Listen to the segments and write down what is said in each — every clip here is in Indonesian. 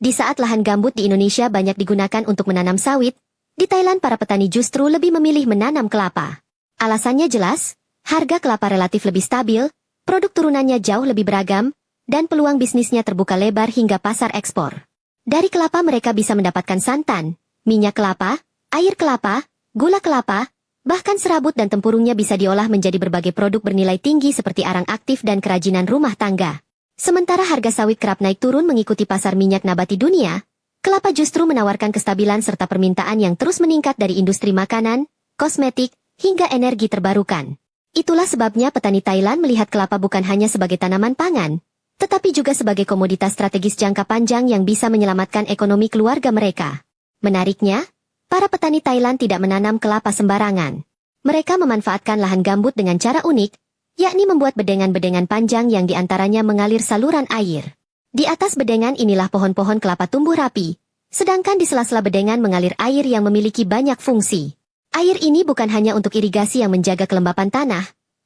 Di saat lahan gambut di Indonesia banyak digunakan untuk menanam sawit, di Thailand para petani justru lebih memilih menanam kelapa. Alasannya jelas, harga kelapa relatif lebih stabil, produk turunannya jauh lebih beragam, dan peluang bisnisnya terbuka lebar hingga pasar ekspor. Dari kelapa mereka bisa mendapatkan santan, minyak kelapa, air kelapa, gula kelapa, bahkan serabut dan tempurungnya bisa diolah menjadi berbagai produk bernilai tinggi seperti arang aktif dan kerajinan rumah tangga. Sementara harga sawit kerap naik turun mengikuti pasar minyak nabati dunia, kelapa justru menawarkan kestabilan serta permintaan yang terus meningkat dari industri makanan, kosmetik, hingga energi terbarukan. Itulah sebabnya petani Thailand melihat kelapa bukan hanya sebagai tanaman pangan, tetapi juga sebagai komoditas strategis jangka panjang yang bisa menyelamatkan ekonomi keluarga mereka. Menariknya, para petani Thailand tidak menanam kelapa sembarangan. Mereka memanfaatkan lahan gambut dengan cara unik, yakni membuat bedengan-bedengan panjang yang diantaranya mengalir saluran air. Di atas bedengan inilah pohon-pohon kelapa tumbuh rapi, sedangkan di sela-sela bedengan mengalir air yang memiliki banyak fungsi. Air ini bukan hanya untuk irigasi yang menjaga kelembapan tanah,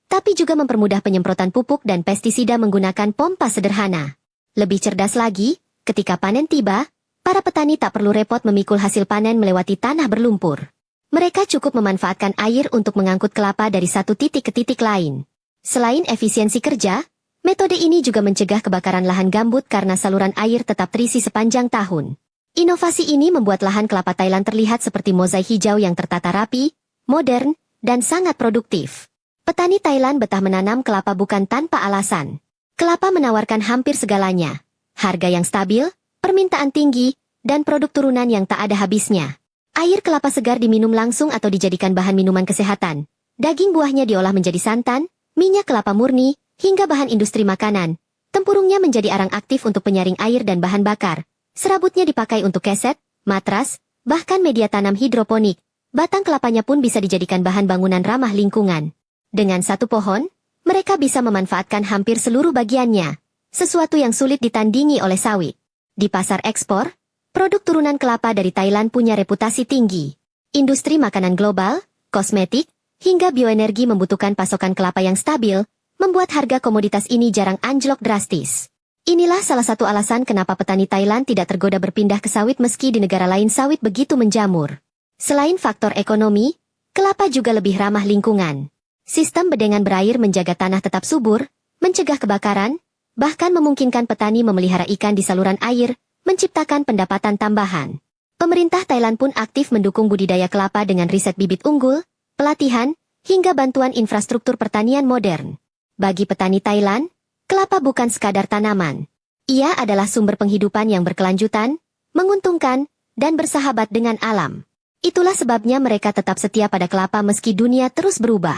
tapi juga mempermudah penyemprotan pupuk dan pestisida menggunakan pompa sederhana. Lebih cerdas lagi, ketika panen tiba, para petani tak perlu repot memikul hasil panen melewati tanah berlumpur. Mereka cukup memanfaatkan air untuk mengangkut kelapa dari satu titik ke titik lain. Selain efisiensi kerja, metode ini juga mencegah kebakaran lahan gambut karena saluran air tetap terisi sepanjang tahun. Inovasi ini membuat lahan kelapa Thailand terlihat seperti mozaik hijau yang tertata rapi, modern, dan sangat produktif. Petani Thailand betah menanam kelapa bukan tanpa alasan. Kelapa menawarkan hampir segalanya. Harga yang stabil, permintaan tinggi, dan produk turunan yang tak ada habisnya. Air kelapa segar diminum langsung atau dijadikan bahan minuman kesehatan. Daging buahnya diolah menjadi santan, minyak kelapa murni, hingga bahan industri makanan. Tempurungnya menjadi arang aktif untuk penyaring air dan bahan bakar. Serabutnya dipakai untuk keset, matras, bahkan media tanam hidroponik. Batang kelapanya pun bisa dijadikan bahan bangunan ramah lingkungan. Dengan satu pohon, mereka bisa memanfaatkan hampir seluruh bagiannya, sesuatu yang sulit ditandingi oleh sawit. Di pasar ekspor, produk turunan kelapa dari Thailand punya reputasi tinggi. Industri makanan global, kosmetik, hingga bioenergi membutuhkan pasokan kelapa yang stabil, membuat harga komoditas ini jarang anjlok drastis. Inilah salah satu alasan kenapa petani Thailand tidak tergoda berpindah ke sawit meski di negara lain sawit begitu menjamur. Selain faktor ekonomi, kelapa juga lebih ramah lingkungan. Sistem bedengan berair menjaga tanah tetap subur, mencegah kebakaran, bahkan memungkinkan petani memelihara ikan di saluran air, menciptakan pendapatan tambahan. Pemerintah Thailand pun aktif mendukung budidaya kelapa dengan riset bibit unggul, pelatihan, hingga bantuan infrastruktur pertanian modern. Bagi petani Thailand, kelapa bukan sekadar tanaman. Ia adalah sumber penghidupan yang berkelanjutan, menguntungkan, dan bersahabat dengan alam. Itulah sebabnya mereka tetap setia pada kelapa meski dunia terus berubah.